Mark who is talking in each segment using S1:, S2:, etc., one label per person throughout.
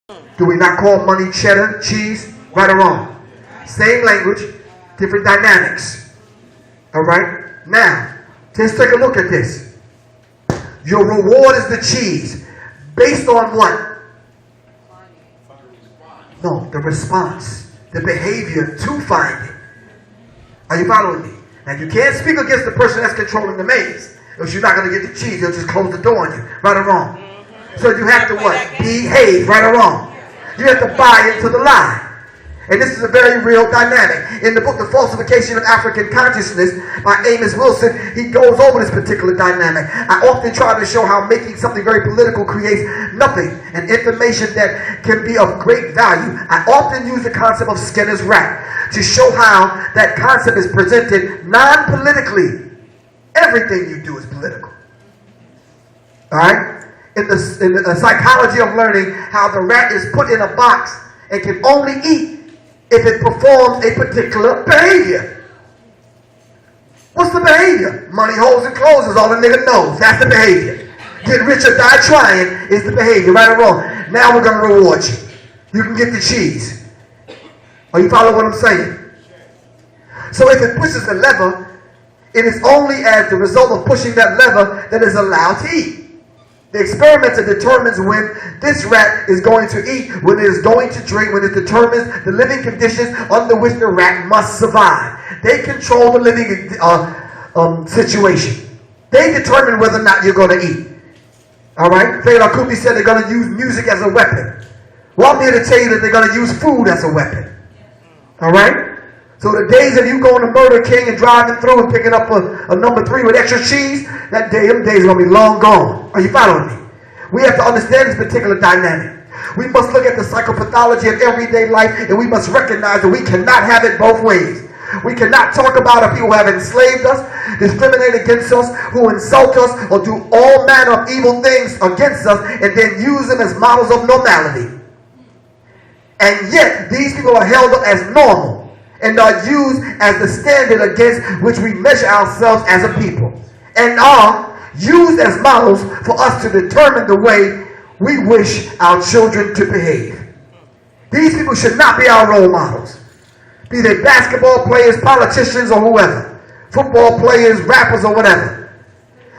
S1: Do we not call money cheddar, cheese? Right or wrong? Same language, different dynamics. All right? Now, let's take a look at this. Your reward is the cheese. Based on what? No, the response. The behavior to find it. Are you following me? Now, you can't speak against the person that's controlling the maze. Because you're not going to get the cheese. They'll just close the door on you. Right or wrong? So you have to what? Behave. Right or wrong? You have to buy into the lie. And this is a very real dynamic. In the book, The Falsification of African Consciousness by Amos Wilson, he goes over this particular dynamic. I often try to show how making something very political creates nothing and information that can be of great value. I often use the concept of Skinner's rat to show how that concept is presented non-politically. Everything you do is political. All right? In the psychology of learning, how the rat is put in a box and can only eat if it performs a particular behavior. What's the behavior? Money, holes, and clothes is all the nigga knows. That's the behavior. Get rich or die trying is the behavior, right or wrong. Now we're going to reward you. You can get the cheese. Are you following what I'm saying? So if it pushes the lever, it is only as the result of pushing that lever that is allowed to eat. The experimenter determines when this rat is going to eat, when it is going to drink, when it determines the living conditions under which the rat must survive. They control the living situation. They determine whether or not you're going to eat. All right? Fela Kuti said they're going to use music as a weapon. Well, I'm here to tell you that they're going to use food as a weapon. All right? So the days of you going to Murder King and driving through and picking up a number 3 with extra cheese, them days are going to be long gone. Are you following me? We have to understand this particular dynamic. We must look at the psychopathology of everyday life, and we must recognize that we cannot have it both ways. We cannot talk about people who have enslaved us, discriminate against us, who insult us, or do all manner of evil things against us, and then use them as models of normality. And yet, these people are held up as normal and are used as the standard against which we measure ourselves as a people, and are used as models for us to determine the way we wish our children to behave. These people should not be our role models, be they basketball players, politicians, or whoever, football players, rappers, or whatever.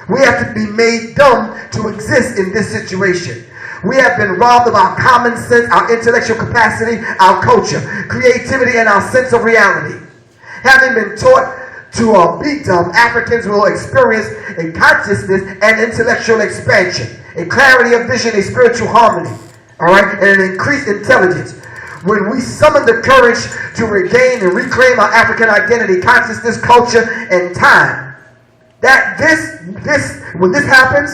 S1: We have to be made dumb to exist in this situation. We have been robbed of our common sense, our intellectual capacity, our culture, creativity, and our sense of reality. Having been taught to be dumb, Africans will experience a consciousness and intellectual expansion, a clarity of vision, a spiritual harmony, all right, and an increased intelligence. When we summon the courage to regain and reclaim our African identity, consciousness, culture, and time, when this happens,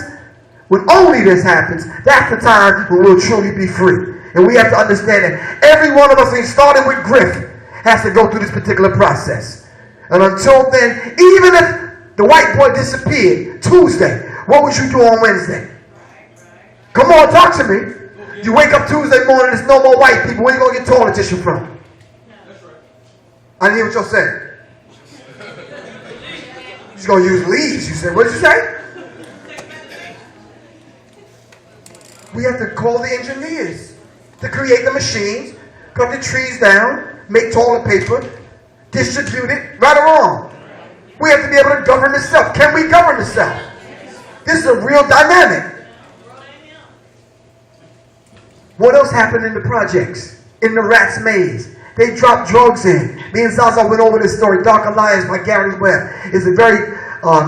S1: when only this happens, that's the time when we'll truly be free. And we have to understand that every one of us, starting with Griff, has to go through this particular process. And until then, even if the white boy disappeared Tuesday, what would you do on Wednesday? Come on, talk to me. You wake up Tuesday morning, there's no more white people. Where are you going to get toilet tissue from? I didn't hear what y'all said. She's going to use leaves. You said, what did you say? We have to call the engineers to create the machines, cut the trees down, make toilet paper, distribute it, right or wrong. We have to be able to govern the self. Can we govern the self? This is a real dynamic. What else happened in the projects? In the rat's maze. They dropped drugs in. Me and Zaza went over this story. Dark Alliance by Gary Webb. It's a very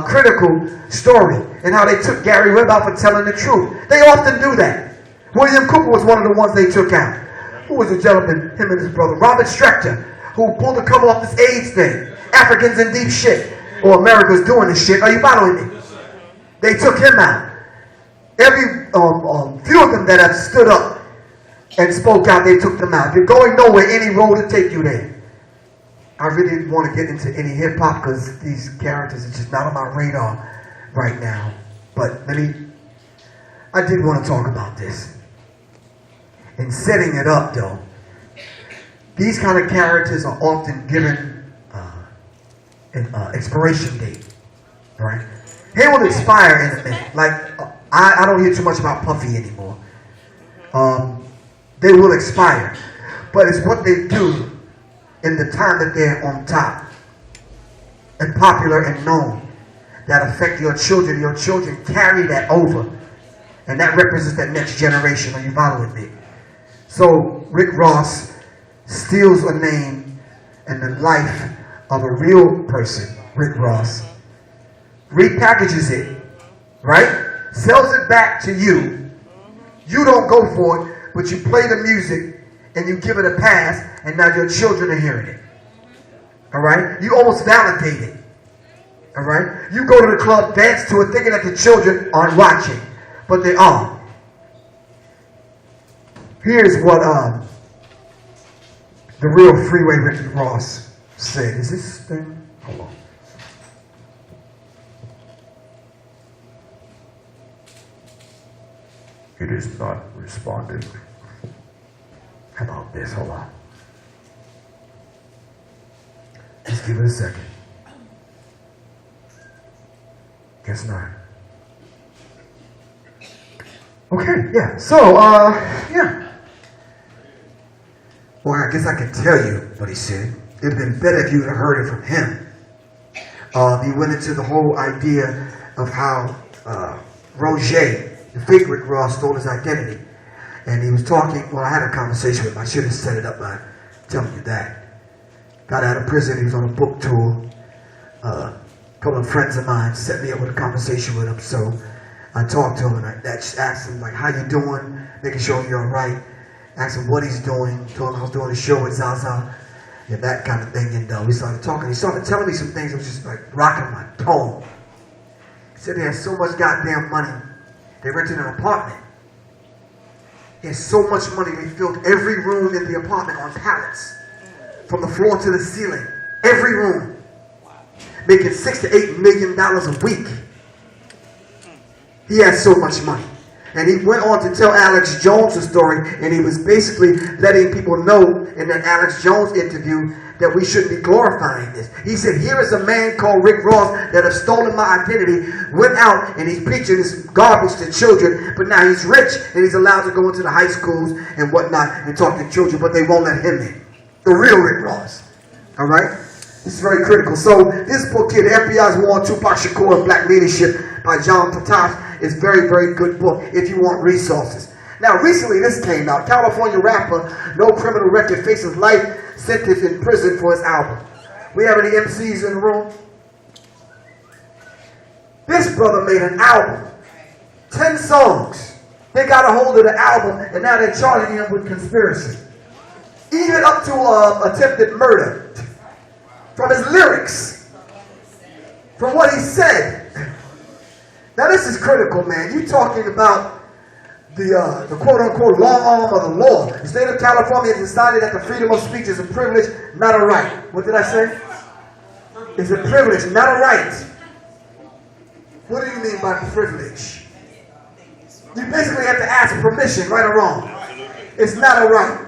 S1: critical story, and how they took Gary Webb out for telling the truth. They often do that. William Cooper was one of the ones they took out. Who was the gentleman, him and his brother? Robert Strechter, who pulled the cover off this AIDS thing. Africans in deep shit. Or America's doing this shit. Are you following me? They took him out. Every few of them that have stood up and spoke out, they took them out. You're going nowhere, any road to take you there. I really didn't want to get into any hip-hop because these characters are just not on my radar right now. But I did want to talk about this. In setting it up, though, these kind of characters are often given an expiration date, right? He will expire in a minute. Like, I don't hear too much about Puffy anymore. They will expire. But it's what they do in the time that they're on top and popular and known that affect your children. Your children carry that over. And that represents that next generation. Are you following me? So Rick Ross steals a name and the life of a real person, Rick Ross, repackages it, right? Sells it back to you. You don't go for it, but you play the music and you give it a pass, and now your children are hearing it. All right? You almost validate it. All right? You go to the club, dance to it, thinking that the children aren't watching, but they are. Here's what the real Freeway Ricky Ross said. Is this thing? Hold on. It is not responding. How about this? Hold on. Just give it a second. Guess not. Okay, yeah. So, yeah. Well, I guess I can tell you what he said. It'd have been better if you had heard it from him. He went into the whole idea of how Roger, the fake Rick Ross, stole his identity. And he was talking, well, I had a conversation with him. I should have set it up by telling you that. Got out of prison, he was on a book tour. A couple of friends of mine set me up with a conversation with him. So I talked to him and I asked him, like, how you doing? Making sure you're all right. Asked him what he's doing. Told him I was doing a show with Zaza. And that kind of thing. And we started talking. He started telling me some things that was just like rocking my tone. He said they had so much goddamn money. They rented an apartment. He had so much money, they filled every room in the apartment on pallets. From the floor to the ceiling. Every room. Making $6 to $8 million a week. He had so much money. And he went on to tell Alex Jones the story, and he was basically letting people know in that Alex Jones interview that we shouldn't be glorifying this. He said, here is a man called Rick Ross that has stolen my identity, went out and he's preaching this garbage to children, but now he's rich and he's allowed to go into the high schools and whatnot and talk to children, but they won't let him in. The real Rick Ross. All right? This is very critical. So this book here, The FBI's War on Tupac Shakur and Black Leadership by John Patash, is very, very good book if you want resources. Now, recently this came out. California rapper, no criminal record, faces life sentence in prison for his album. We have any MCs in the room? This brother made an album. 10 songs. They got a hold of the album, and now they're charging him with conspiracy. Even up to attempted murder. From his lyrics. From what he said. Now this is critical, man. You talking about the quote-unquote long arm of the law. The state of California has decided that the freedom of speech is a privilege, not a right. What did I say? It's a privilege, not a right. What do you mean by privilege? You basically have to ask permission, right or wrong. It's not a right.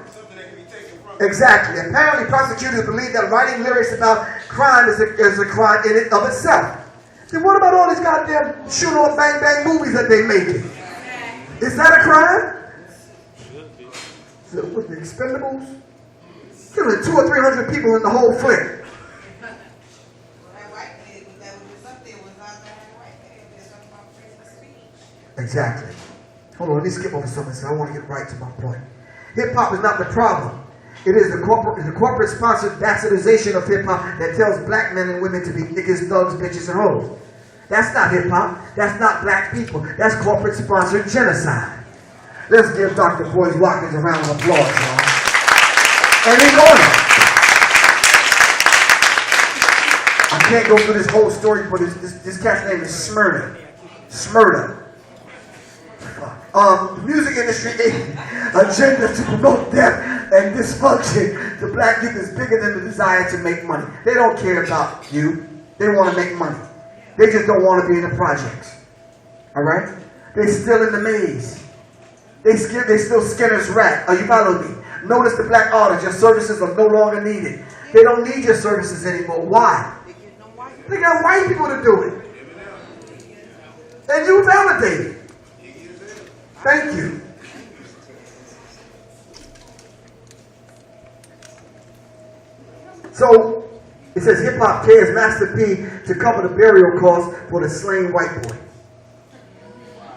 S1: Exactly. Apparently, prosecutors believe that writing lyrics about crime is a crime in and of itself. Then what about all these goddamn shoot on bang bang movies that they making? Is that a crime? So, with the Expendables? Killing 200 or 300 people in the whole flick. Exactly. Hold on, let me skip over something because I want to get right to my point. Hip-hop is not the problem. It is the corporate-sponsored bastardization of hip-hop that tells black men and women to be niggas, thugs, bitches, and hoes. That's not hip-hop. That's not black people. That's corporate-sponsored genocide. Let's give Dr. Boyce Watkins a round of applause, y'all. And he's on it. I can't go through this whole story, but this cat's name is Smyrna. Smyrna. The music industry agenda to promote death and dysfunction to black youth is bigger than the desire to make money. They don't care about you. They want to make money. They just don't want to be in the projects. All right? They're still in the maze. They still Skinner's rat. Are you following me? Notice the black artists. Your services are no longer needed. They don't need your services anymore. Why? They got white people to do it. And you validate it. Thank you. So it says hip hop cares Master P to cover the burial costs for the slain white boy.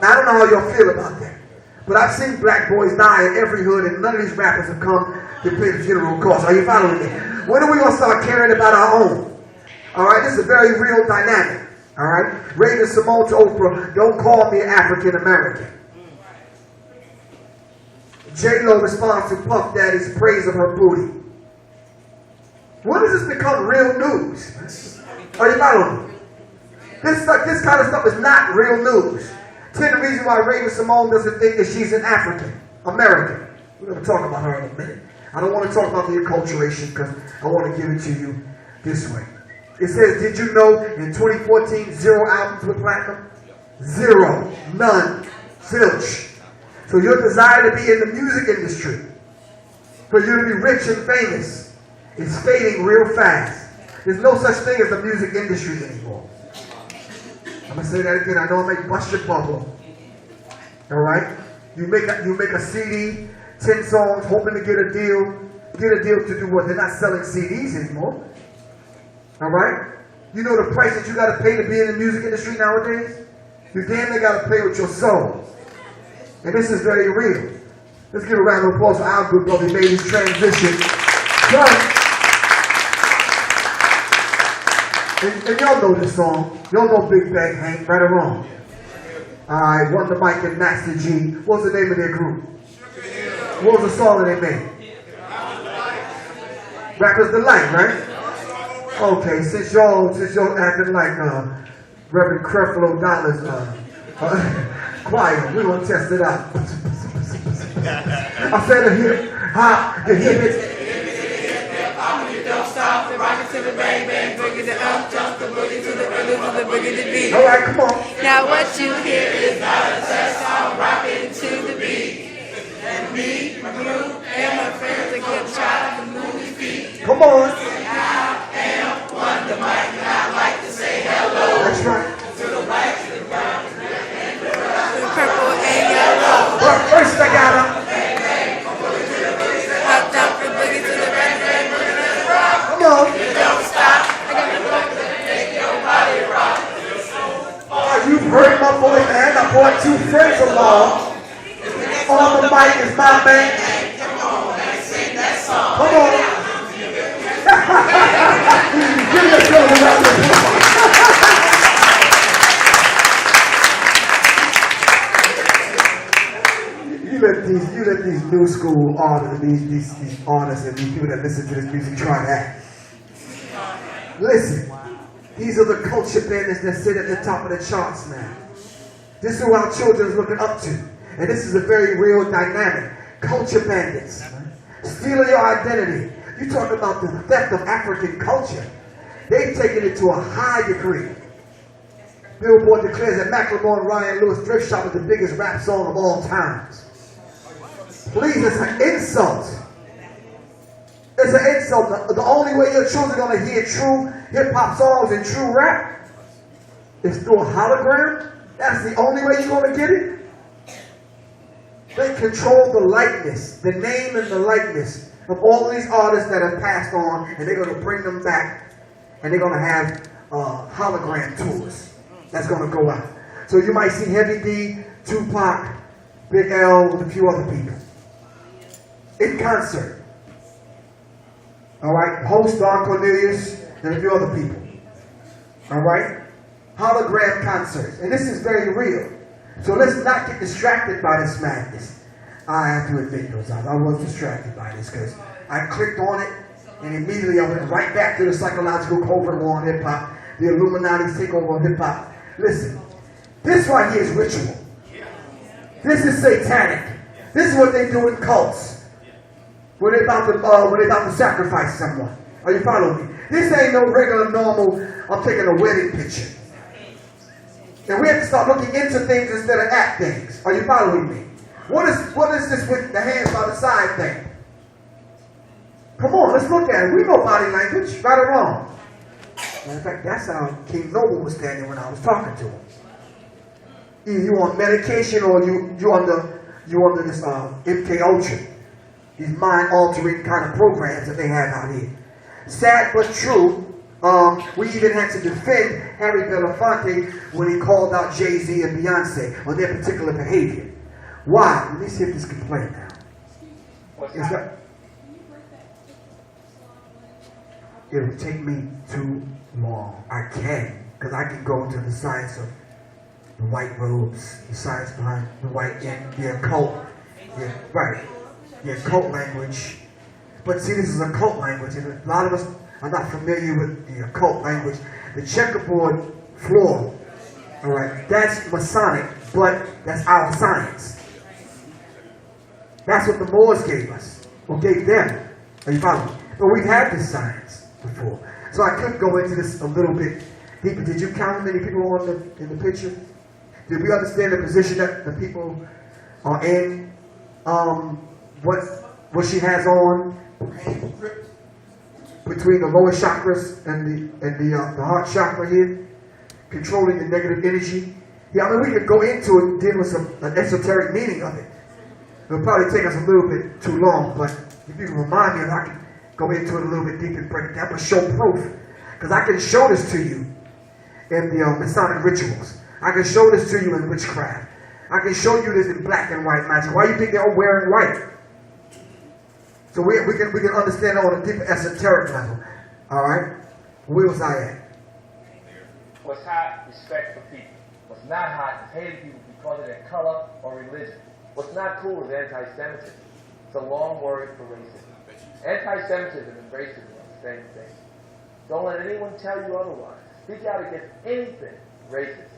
S1: Now I don't know how y'all feel about that, but I've seen black boys die in every hood, and none of these rappers have come to pay the funeral costs. Are you following me? When are we gonna start caring about our own? All right, this is a very real dynamic. All right, Raven Simone to Oprah, don't call me African American. J-Lo responds to Puff Daddy's praise of her booty. When does this become real news? Are you following me? This kind of stuff is not real news. 10 reasons why Raven Simone doesn't think that she's an African American. We're going to talk about her in a minute. I don't want to talk about the acculturation because I want to give it to you this way. It says, did you know in 2014, 0 albums with platinum? 0. None. Zilch. So your desire to be in the music industry, for you to be rich and famous, is fading real fast. There's no such thing as the music industry anymore. I'm going to say that again. I know I may bust your bubble. All right? You make a CD, 10 songs, hoping to get a deal. Get a deal to do what? They're not selling CDs anymore. All right? You know the price that you got to pay to be in the music industry nowadays? You damn near got to pay with your soul. And this is very real. Let's give a round of applause for our group because we made this transition. And y'all know this song. Y'all know Big Bang Hank, right or wrong? Alright, Wonder Mike and Master G. What was the name of their group? What was the song that they made? Rapper's Delight, right? Okay, since y'all acting like Reverend Creflo Dollar's choir, we're gonna test it out. I said a hip hop, the hip it. Don't stop, the rocket to the bang bang, boogie the up, jump the boogie to the rhythm to the boogie to beat. All right, come on. Now what you hear is not a test, I'm rocking to the beat. And me, my group, and my friends are gonna try to move your feet. Come on. I am Wonder Mike, and I like to say hello. That's right. To the white, to the brown, to the red, and the purple and yellow. But first I gotta. Hop, jump, the boogie to the red, red, boogie to the rock. Come on. You don't stop. I got the book to make your body rock. You've heard my voice, and I brought 2 friends along. On the mic is my man. Come on and sing that song. Come on. Give yourself a round of applause. You let these new school artists, these artists and these people that listen to this music try that. Listen, these are the culture bandits that sit at the top of the charts now. This is who our children is looking up to. And this is a very real dynamic. Culture bandits. Stealing your identity. You talk about the theft of African culture. They've taken it to a high degree. Billboard declares that Macklemore and Ryan Lewis Thrift Shop is the biggest rap song of all times. Please, it's an insult. It's an insult. The only way your children are going to hear true hip-hop songs and true rap is through a hologram. That's the only way you're going to get it. They control the likeness, the name and the likeness of all these artists that have passed on, and they're going to bring them back, and they're going to have hologram tours that's going to go out. So you might see Heavy D, Tupac, Big L, with a few other people in concert. All right, host Don Cornelius and a few other people. All right, hologram concerts, and this is very real. So let's not get distracted by this madness. I have to admit, those I was distracted by this because I clicked on it and immediately I went right back to the psychological covert war on hip-hop, the Illuminati's takeover on hip-hop. Listen, this right here is ritual. This is satanic. This is what they do in cults. When they're about to sacrifice someone. Are you following me? This ain't no regular, normal, I'm taking a wedding picture. And we have to start looking into things instead of at things. Are you following me? What is this with the hands by the side thing? Come on, let's look at it. We know body language, right or wrong. In fact, that's how King Noble was standing when I was talking to him. Either you on medication or you under this MK Ultra. These mind-altering kind of programs that they have out here. Sad but true. We even had to defend Harry Belafonte when he called out Jay-Z and Beyonce on their particular behavior. Why? Let me see if this can play now. Is that? It'll take me too long. I can, because I can go into the science of the white robes, the science behind the white, the occult, the occult language. But see, this is a cult language, and a lot of us are not familiar with the occult language. The checkerboard floor, all right, that's Masonic, but that's our science. That's what the Moors gave us, or gave them. Are you following me? But we've had this science before. So I could go into this a little bit deeper. Did you count how many people are in the picture? Did we understand the position that the people are in? What she has on between the lower chakras and the heart chakra here, controlling the negative energy. Yeah, I mean, we could go into it, deal with an esoteric meaning of it. It'll probably take us a little bit too long, but if you can remind me, I can go into it a little bit deeper and break it down, but show proof. Because I can show this to you in the Masonic rituals. I can show this to you in witchcraft. I can show you this in black and white magic. Why do you think they're all wearing white? So we can understand it on a deeper esoteric level. All right? Where was I at?
S2: What's hot, respect for people. What's not hot is hating people because of their color or religion. What's not cool is anti-Semitism. It's a long word for racism. Anti-Semitism and racism are the same thing. Don't let anyone tell you otherwise. Speak out against anything racist,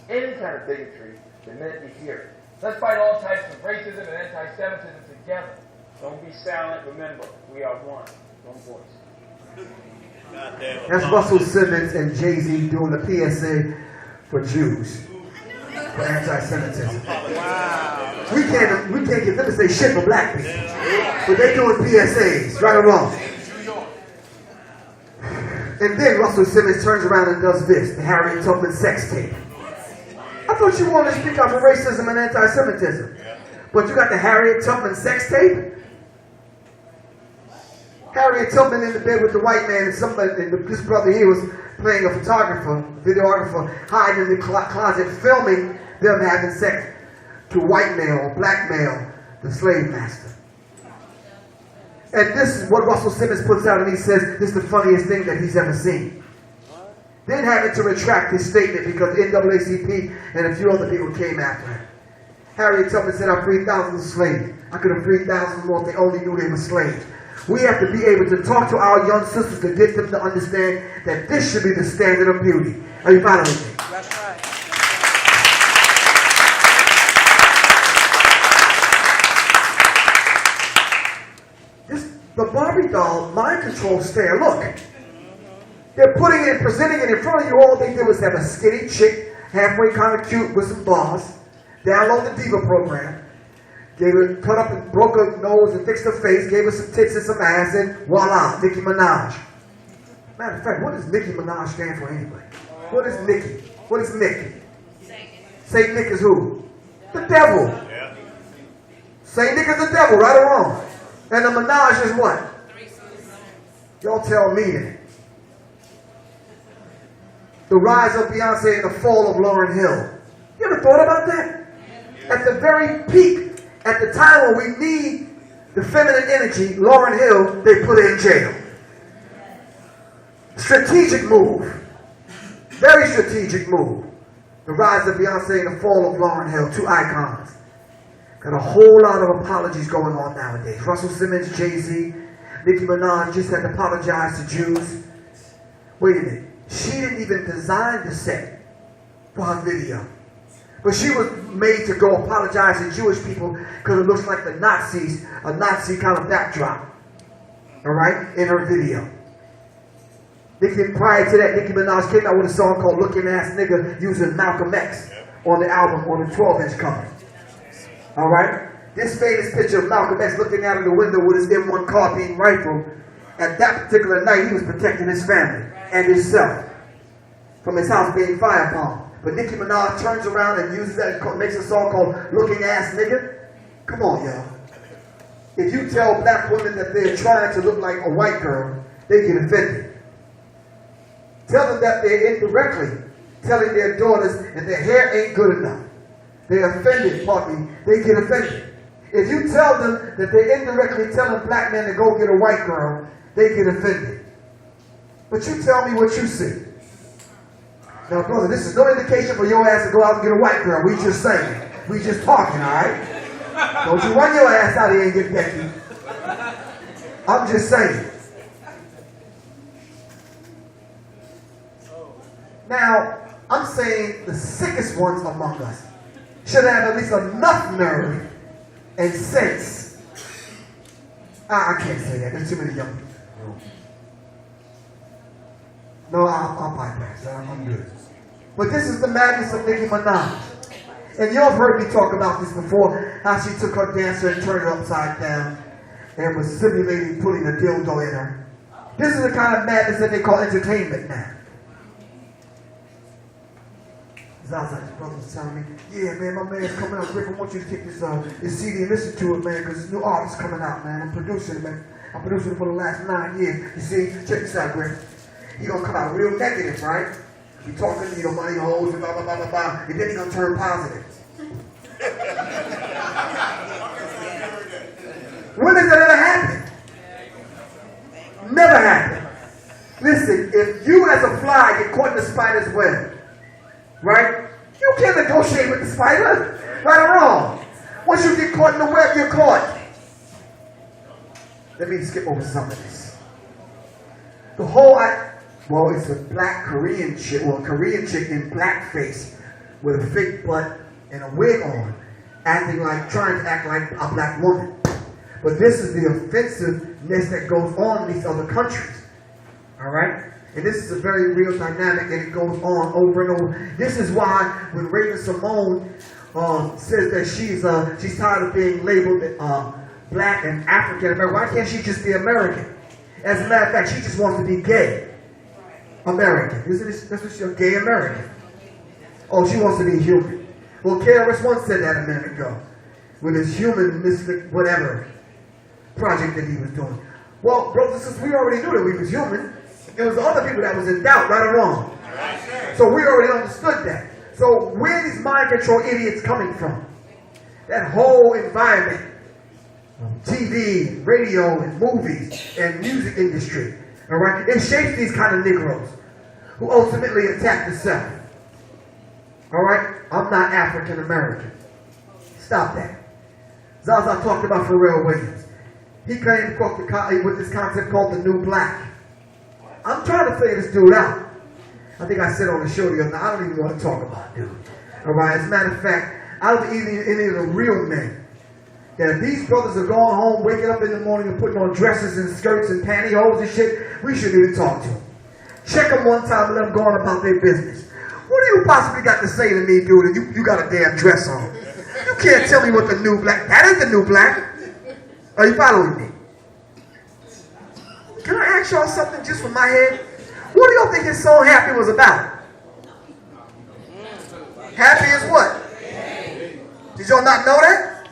S2: any kind of bigotry the minute you hear it. Let's fight all types of racism and anti-Semitism together. Don't be silent. Remember, we are one voice.
S1: That's Russell Simmons and Jay-Z doing the PSA for Jews, for anti-Semitism. Wow. We can't get them to say shit for black people, but they doing PSAs, right or wrong. And then Russell Simmons turns around and does this, the Harriet Tubman sex tape. I thought you wanted to speak out for racism and anti-Semitism, but you got the Harriet Tubman sex tape? Harriet Tubman in the bed with the white man, and this brother here was playing a photographer, videographer, hiding in the closet, filming them having sex to white male or black male, the slave master. And this is what Russell Simmons puts out, and he says this is the funniest thing that he's ever seen. Then having to retract his statement because NAACP and a few other people came after him. Harriet Tubman said, I freed thousands of slaves. I could have freed thousands more if they only knew they were slaves. We have to be able to talk to our young sisters to get them to understand that this should be the standard of beauty. Are you following me?
S3: That's right.
S1: The Barbie doll mind control stare. Look, they're putting it, presenting it in front of you. All they did was have a skinny chick, halfway kind of cute with some bars. Download the Diva program. Gave her, cut up and broke her nose and fixed her face, gave her some tits and some ass, and voila, Nicki Minaj. Matter of fact, what does Nicki Minaj stand for anyway? What is Nicki? What is Nicki? Saint Nick is who? The devil. Saint Nick is the devil, right or wrong? And the Minaj is what? Y'all tell me then. The rise of Beyonce and the fall of Lauryn Hill. You ever thought about that? At the very peak, at the time when we need the feminine energy, Lauryn Hill, they put her in jail. Strategic move. Very strategic move. The rise of Beyonce and the fall of Lauryn Hill, two icons. Got a whole lot of apologies going on nowadays. Russell Simmons, Jay-Z, Nicki Minaj just had to apologize to Jews. Wait a minute. She didn't even design the set for her video. But she was made to go apologize to Jewish people because it looks like the Nazis, a Nazi kind of backdrop. All right? In her video. Prior to that, Nicki Minaj came out with a song called Looking Ass Nigga using Malcolm X on the album, on the 12-inch cover. All right? This famous picture of Malcolm X looking out of the window with his M1 carbine rifle, at that particular night, he was protecting his family and himself from his house being fired upon. But Nicki Minaj turns around and uses that, makes a song called Looking Ass Nigga. Come on, y'all. If you tell black women that they're trying to look like a white girl, they get offended. Tell them that they're indirectly telling their daughters that their hair ain't good enough. They're offended, pardon me. They get offended. If you tell them that they're indirectly telling black men to go get a white girl, they get offended. But you tell me what you see. Now, brother, this is no indication for your ass to go out and get a white girl. We just saying. We just talking, all right? Don't you run your ass out here and get Becky. I'm just saying. Now, I'm saying the sickest ones among us should have at least enough nerve and sense. I can't say that. There's too many young people. No, I'll bypass that. I'm good. But this is the madness of Nicki Minaj. And y'all have heard me talk about this before, how she took her dancer and turned her upside down and was simulating putting a dildo in her. This is the kind of madness that they call entertainment now. Zaza's brother was telling me, yeah, man, my man's coming out. Griff, I want you to take this CD and listen to it, man, because this new artist's coming out, man. I'm producing it, man. I'm producing it for the last 9 years. You see, check this out, Griff. He gonna come out real negative, right? He talking, money holes and blah, blah, blah, blah, blah. And then he gonna turn positive. When does that ever happen? Never happen. Listen, if you as a fly get caught in the spider's web, right? You can't negotiate with the spider, right or wrong. Once you get caught in the web, you're caught. Let me skip over some of this. The whole, it's a black Korean chick, or a Korean chick in blackface with a fake butt and a wig on, trying to act like a black woman. But this is the offensiveness that goes on in these other countries. All right? And this is a very real dynamic, and it goes on over and over. This is why when Raven Simone says that she's tired of being labeled black and African American, why can't she just be American? As a matter of fact, she just wants to be gay American. That's what she's a gay American. Oh, she wants to be human. Well, KRS-One said that a minute ago with his human mystic whatever project that he was doing. Well, brothers and sisters, we already knew that we was human. It was the other people that was in doubt, right or wrong. So we already understood that. So where are these mind control idiots coming from? That whole environment, TV, radio, and movies, and music industry, all right? It shapes these kind of Negroes who ultimately attack the South. All right? I'm not African American. Stop that. Zaza talked about Pharrell Williams. He came with this concept called the new black. I'm trying to figure this dude out. I think I said on the show the other night, I don't even want to talk about dude. All right? As a matter of fact, I don't even any of the real men. That if these brothers are going home, waking up in the morning and putting on dresses and skirts and pantyhose and shit, we shouldn't even talk to them. Check them one time and let them go on about their business. What do you possibly got to say to me, dude, that you got a damn dress on? You can't tell me what the new black, that ain't the new black. Are you following me? Can I ask y'all something just from my head? What do y'all think his song Happy was about? Happy is what? Did y'all not know that?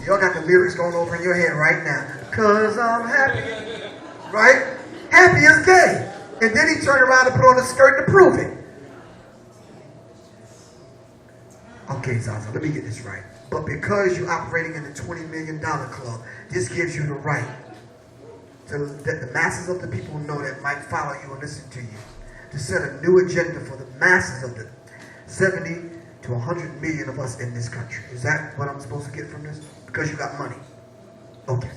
S1: Y'all got the lyrics going over in your head right now. 'Cause I'm happy. Right? Happy is gay. And then he turned around and put on a skirt to prove it. Okay, Zaza, let me get this right. But because you're operating in the $20 million club, this gives you the right to let the masses of the people know that might follow you and listen to you, to set a new agenda for the masses of the 70 to 100 million of us in this country. Is that what I'm supposed to get from this? Because you got money. Okay.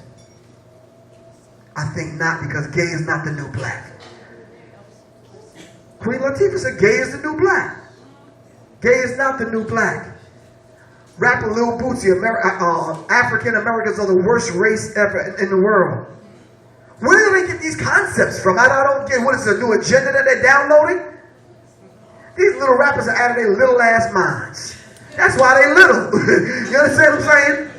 S1: I think not, because gay is not the new black. Queen Latifah said gay is the new black. Gay is not the new black. Rapper Lil Bootsy, African Americans are the worst race ever in the world. Where do they get these concepts from? I don't get, what is a new agenda that they're downloading? These little rappers are out of their little ass minds. That's why they little. You understand what I'm saying?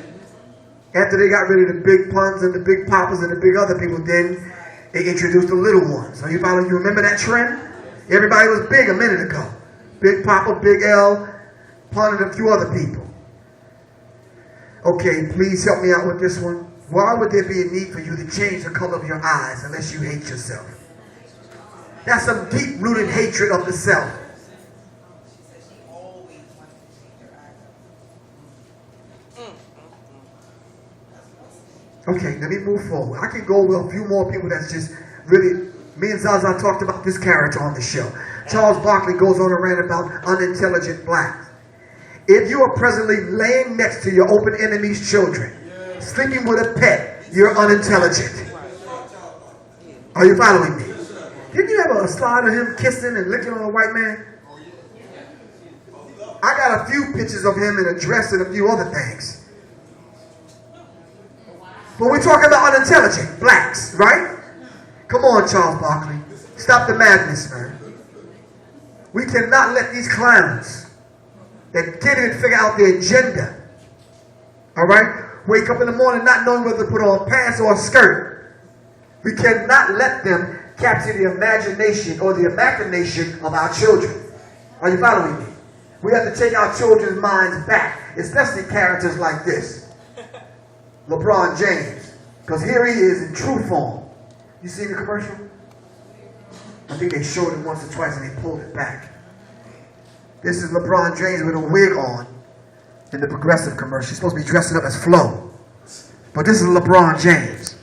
S1: After they got rid of the big puns and the big poppers and the big other people, then they introduced the little ones. So you remember that trend? Everybody was big a minute ago. Big Papa, Big L, Pun, and a few other people. Okay, please help me out with this one. Why would there be a need for you to change the color of your eyes unless you hate yourself? That's some deep-rooted hatred of the self. Okay, let me move forward. I can go with a few more people that's just really... Me and Zaza talked about this character on the show. Charles Barkley goes on a rant about unintelligent blacks. If you are presently laying next to your open enemy's children, sleeping with a pet, you're unintelligent. Are you following me? Didn't you have a slide of him kissing and licking on a white man? I got a few pictures of him in a dress and a few other things. But we're talking about unintelligent blacks, right? Come on, Charles Barkley. Stop the madness, man. We cannot let these clowns that can't even figure out the agenda, all right, wake up in the morning not knowing whether to put on pants or a skirt. We cannot let them capture the imagination or the imagination of our children. Are you following me? We have to take our children's minds back, especially characters like this. LeBron James, because here he is in true form. You seen the commercial? I think they showed it once or twice and they pulled it back. This is LeBron James with a wig on in the Progressive commercial. He's supposed to be dressing up as Flo. But this is LeBron James.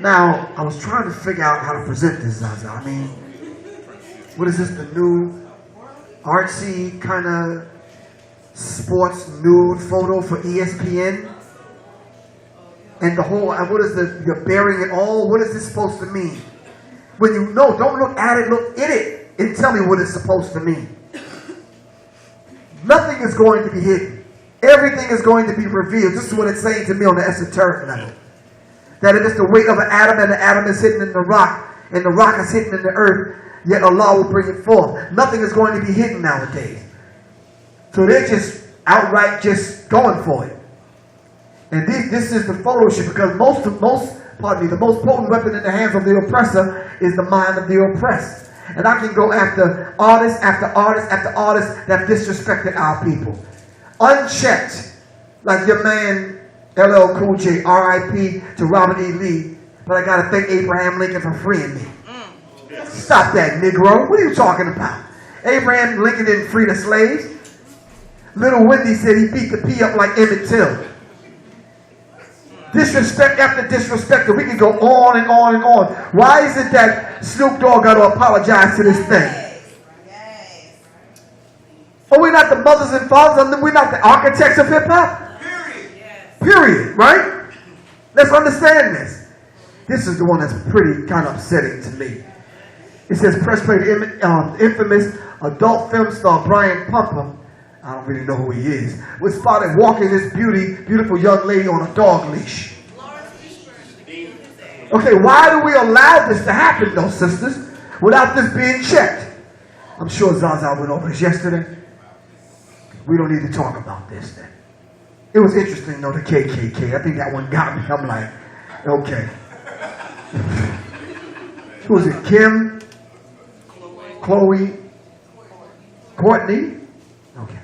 S1: Now, I was trying to figure out how to present this, Zaza. I mean, what is this, the new artsy kind of sports nude photo for ESPN? And the whole, and what is the, you're burying it all? What is this supposed to mean? When you know, don't look at it, look in it and tell me what it's supposed to mean. Nothing is going to be hidden. Everything is going to be revealed. This is what it's saying to me on the esoteric level. That it is the weight of an atom, and the atom is hidden in the rock, and the rock is hidden in the earth, yet Allah will bring it forth. Nothing is going to be hidden nowadays. So they're just outright just going for it. And this is the fellowship, because the most potent weapon in the hands of the oppressor is the mind of the oppressed. And I can go after artists after artists after artists that disrespected our people. Unchecked, like your man LL Cool J, R.I.P. to Robert E. Lee, but I got to thank Abraham Lincoln for freeing me. Stop that, Negro. What are you talking about? Abraham Lincoln didn't free the slaves. Little Wendy said he beat the P up like Emmett Till. Disrespect after disrespect, and we can go on and on and on. Why is it that Snoop Dogg got to apologize to this thing? Are we not the mothers and fathers? We're not the architects of hip-hop? Period, right? Let's understand this. This is the one that's pretty kind of upsetting to me. It says, press play, infamous adult film star Brian Pumper, I don't really know who he is, was spotted walking this beautiful young lady on a dog leash. Okay, why do we allow this to happen, though, sisters, without this being checked? I'm sure Zaza went over this yesterday. We don't need to talk about this then. It was interesting, though, the KKK. I think that one got me. I'm like, okay. Who was it? Kim? Chloe? Courtney? Okay.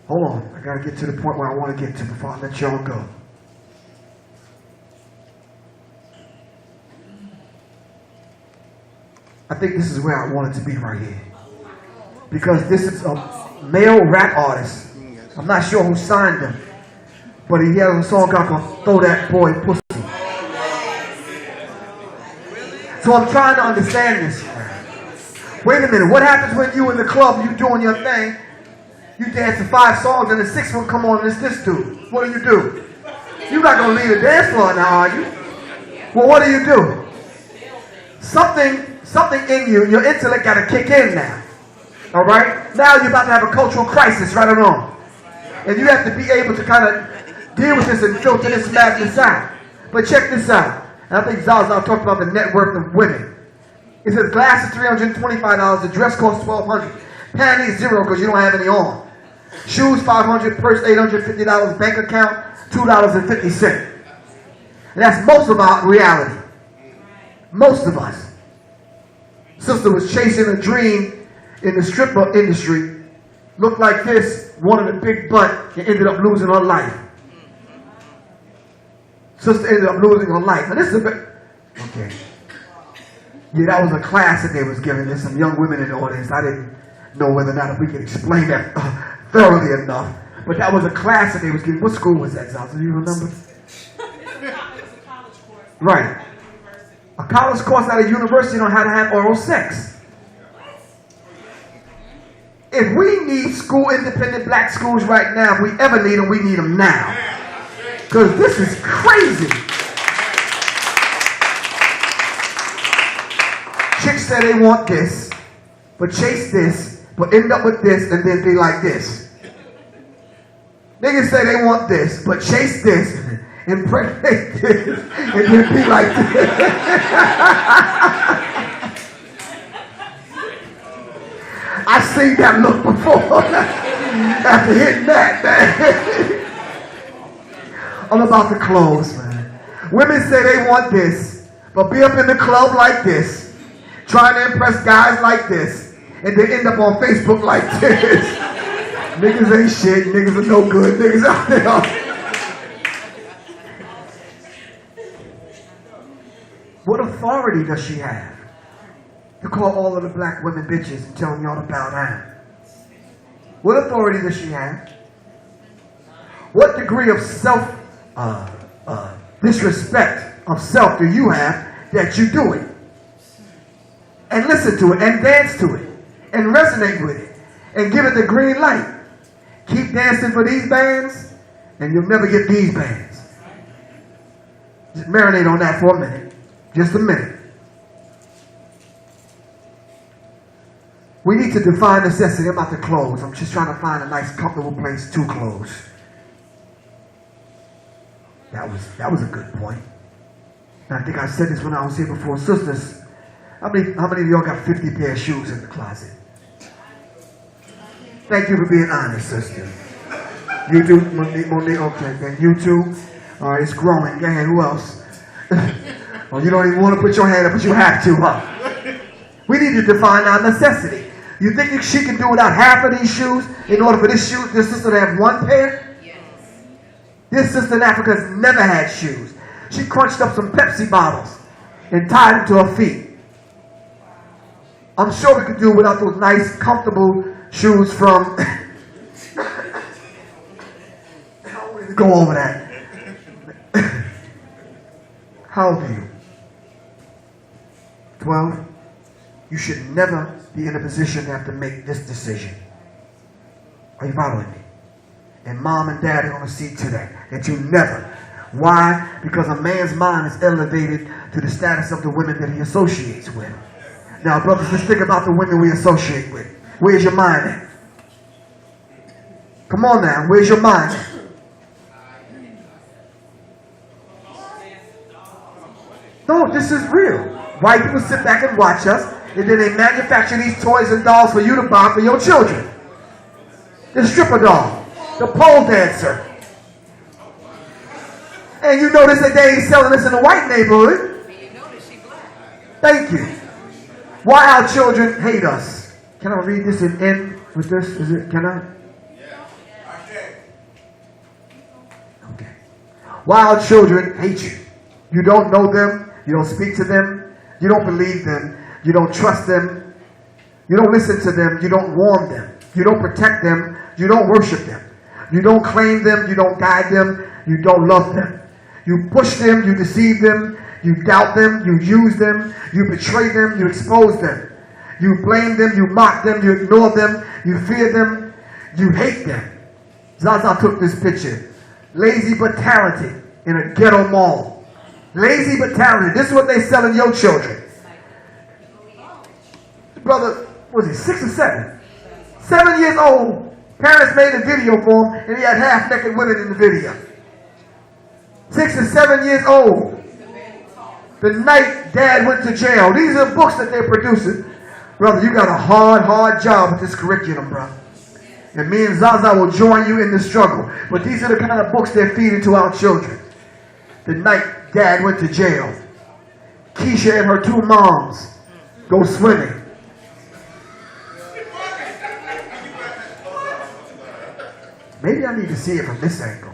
S1: Hold on. I got to get to the point where I want to get to before I let y'all go. I think this is where I wanted to be right here. Because this is a male rap artist. I'm not sure who signed him. But he has a song called Throw That Boy Pussy. So I'm trying to understand this. Wait a minute. What happens when you in the club, you doing your thing, you dance to 5 songs and the 6th one come on and it's this dude? What do? You're not going to leave the dance floor now, are you? Well, what do? Something in you, your intellect got to kick in now. All right? Now you're about to have a cultural crisis, right or wrong. And you have to be able to kind of deal with this and filter this madness out. But check this out. And I think Zaza talked about the net worth of women. It says glasses $325, the dress costs $1,200, panties $0 because you don't have any on, shoes $500, purse $850, bank account $2.50. And that's most of our reality. Most of us. Sister was chasing a dream in the stripper industry. Looked like this, wanted a big butt and ended up losing her life. Sister ended up losing her life. And this is a bit, okay. Yeah, that was a class that they was giving. There's some young women in the audience. I didn't know whether or not we could explain that thoroughly enough. But that was a class that they was giving. What school was that, Zaza? Do you remember?
S3: It was a college course.
S1: Right. A college course at a university on how to have oral sex. If we need school, independent black schools right now, if we ever need them, we need them now. Because this is crazy. Chicks say they want this, but chase this, but end up with this, and then be like this. Niggas say they want this, but chase this, impregnate this, and then be like this. I seen that look before. After hitting that, man. I'm about to close, man. Women say they want this, but be up in the club like this, trying to impress guys like this, and then end up on Facebook like this. Niggas ain't shit, niggas are no good, niggas out there. What authority does she have to call all of the black women bitches and tell y'all to bow down? What authority does she have? What degree of disrespect of self do you have that you do it? And listen to it, and dance to it, and resonate with it, and give it the green light. Keep dancing for these bands, and you'll never get these bands. Just marinate on that for a minute. Just a minute. We need to define necessity. I'm about to close. I'm just trying to find a nice, comfortable place to close. That was a good point. And I think I said this when I was here before. Sisters, how many of y'all got 50 pair of shoes in the closet? Thank you for being honest, sister. You do, Monique, okay, then you too. All right, it's growing. Go ahead, who else? Well, you don't even want to put your hand up, but you have to, huh? We need to define our necessity. You think she can do without half of these shoes in order for this sister to have one pair? Yes. This sister in Africa has never had shoes. She crunched up some Pepsi bottles and tied them to her feet. I'm sure we could do without those nice, comfortable shoes from... Go over that. How old are you? 12? You should never be in a position to have to make this decision. Are you following me? And mom and dad are going to see to that you never. Why? Because a man's mind is elevated to the status of the women that he associates with. Now, brothers, let's think about the women we associate with. Where's your mind at? Come on now, where's your mind at? No, this is real. White people sit back and watch us, and then they manufacture these toys and dolls for you to buy for your children. The stripper doll, the pole dancer. And you notice that they ain't selling this in the white neighborhood. Thank you. Why our children hate us. Can I read this and end with this? Is it? Can I? Okay. Why our children hate you. You don't know them. You don't speak to them. You don't believe them. You don't trust them. You don't listen to them. You don't warn them. You don't protect them. You don't worship them. You don't claim them. You don't guide them. You don't love them. You push them. You deceive them. You doubt them. You use them. You betray them. You expose them. You blame them. You mock them. You ignore them. You fear them. You hate them. Zaza took this picture. Lazy brutality in a ghetto mall. Lazy brutality. This is what they selling your children. Brother, was he 6 or 7? 7 years old. Parents made a video for him, and he had half-naked women in the video. 6 or 7 years old. The night dad went to jail. These are books that they're producing. Brother, you got a hard job with this curriculum, brother. And me and Zaza will join you in the struggle. But these are the kind of books they're feeding to our children. The night dad went to jail. Keisha and her 2 moms go swimming. Maybe I need to see it from this angle.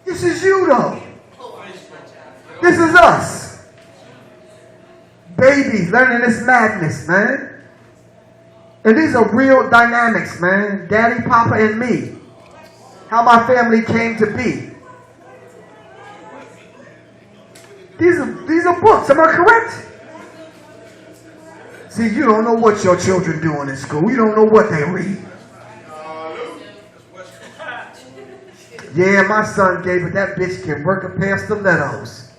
S1: This is you, though. This is us. Babies learning this madness, man. And these are real dynamics, man. Daddy, Papa, and me. How my family came to be. These are books. Am I correct? See, you don't know what your children do in school. You don't know what they read. Yeah, my son gave it. That bitch can work a pair of stilettos.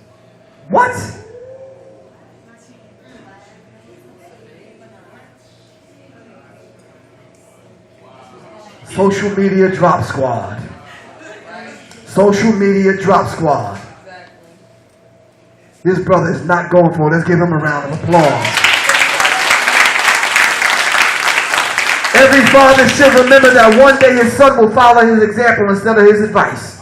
S1: What? Social media drop squad. Social media drop squad. This brother is not going for it. Let's give him a round of applause. Every father should remember that one day his son will follow his example instead of his advice.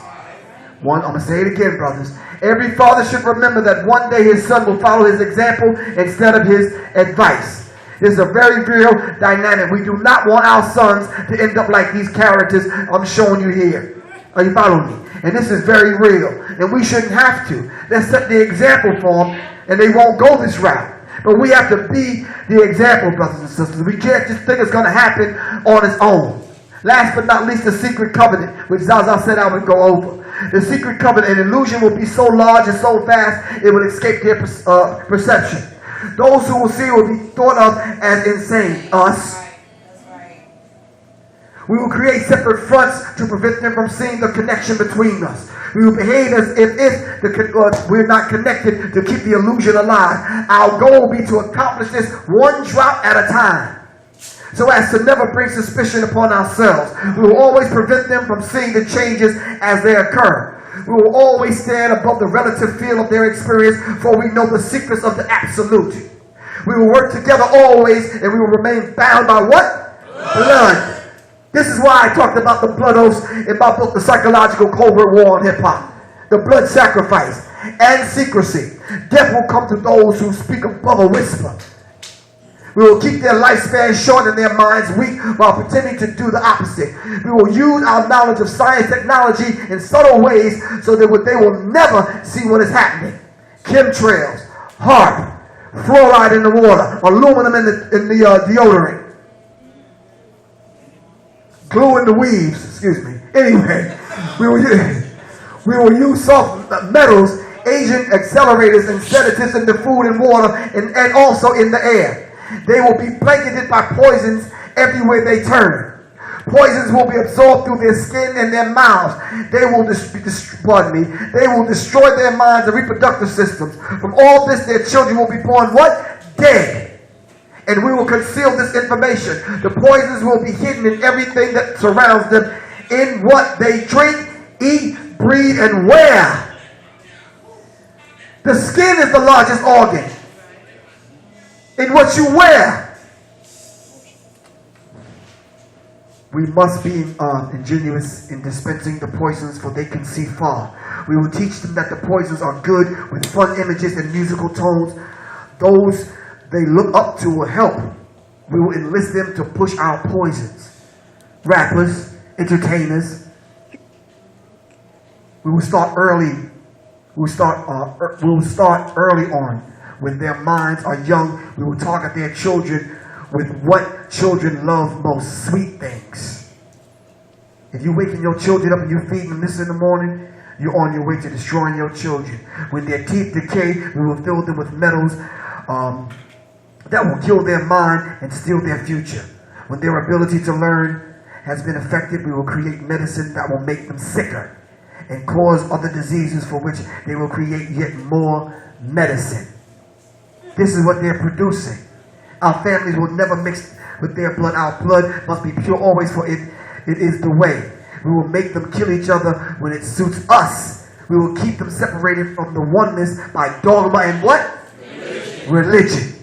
S1: I'm going to say it again, brothers. Every father should remember that one day his son will follow his example instead of his advice. This is a very real dynamic. We do not want our sons to end up like these characters I'm showing you here. Are you following me? And this is very real. And we shouldn't have to. Let's set the example for them, and they won't go this route. But we have to be the example, brothers and sisters. We can't just think it's going to happen on its own. Last but not least, the secret covenant, which Zaza said I would go over. The secret covenant, an illusion will be so large and so vast, it will escape their perception. Those who will see it will be thought of as insane. Us. We will create separate fronts to prevent them from seeing the connection between us. We will behave as if we're not connected to keep the illusion alive. Our goal will be to accomplish this one drop at a time, so as to never bring suspicion upon ourselves. We will always prevent them from seeing the changes as they occur. We will always stand above the relative feel of their experience, for we know the secrets of the absolute. We will work together always, and we will remain bound by what? Blood. This is why I talked about the blood oaths in my book, The Psychological Covert War on Hip-Hop. The blood sacrifice and secrecy. Death will come to those who speak above a whisper. We will keep their lifespan short and their minds weak while pretending to do the opposite. We will use our knowledge of science technology in subtle ways so that they will never see what is happening. Chemtrails, HAARP, fluoride in the water, aluminum in the deodorant. Glue in the weaves, excuse me. Anyway, we will use soft metals, agent accelerators, and sedatives in the food and water, and also in the air. They will be blanketed by poisons everywhere they turn. Poisons will be absorbed through their skin and their mouths. They will They will destroy their minds and reproductive systems. From all this, their children will be born what? Dead. And we will conceal this information. The poisons will be hidden in everything that surrounds them, in what they drink, eat, breathe, and wear. The skin is the largest organ. In what you wear. We must be ingenious in dispensing the poisons, for they can see far. We will teach them that the poisons are good, with fun images and musical tones. Those they look up to will help. We will enlist them to push our poisons. Rappers, entertainers. We will start early. We will start early on. When their minds are young, we will target their children with what children love most: sweet things. If you're waking your children up and you're feeding them this in the morning, you're on your way to destroying your children. When their teeth decay, we will fill them with metals that will kill their mind and steal their future. When their ability to learn has been affected, we will create medicine that will make them sicker and cause other diseases, for which they will create yet more medicine. This is what they're producing. Our families will never mix with their blood. Our blood must be pure always, for it is the way. We will make them kill each other when it suits us. We will keep them separated from the oneness by dogma and what? Religion.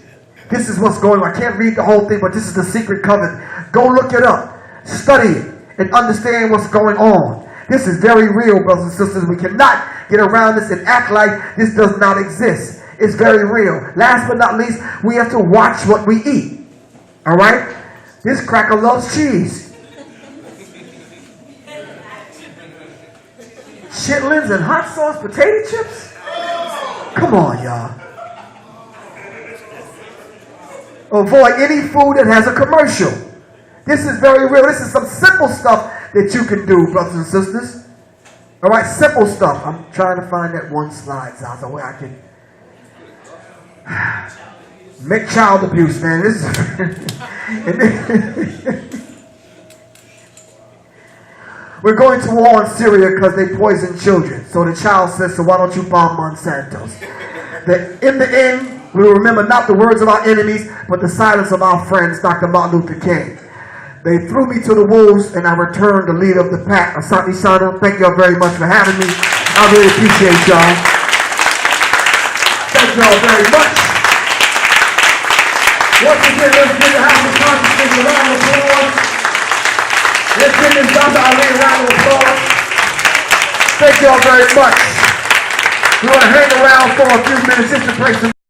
S1: This is what's going on. I can't read the whole thing, but this is the secret covenant. Go look it up. Study it and understand what's going on. This is very real, brothers and sisters. We cannot get around this and act like this does not exist. It's very real. Last but not least, we have to watch what we eat. All right? This cracker loves cheese. Chitlins and hot sauce potato chips? Come on, y'all. Avoid any food that has a commercial. This is very real. This is some simple stuff that you can do, brothers and sisters. All right, simple stuff. I'm trying to find that one slide, Zaza, where I can make child abuse, man. This is we're going to war on Syria because they poison children. So the child says, so why don't you bomb Monsanto's? In the end, we will remember not the words of our enemies, but the silence of our friends, Dr. Martin Luther King. They threw me to the wolves, and I returned the lead of the pack. Asante Sana, thank y'all very much for having me. I really appreciate y'all. Thank y'all very much. Once again, let's give the House of Consciousness a round of applause. Let's give this Dr. Ali a round of applause. Thank y'all very much. We want to hang around for a few minutes just to play some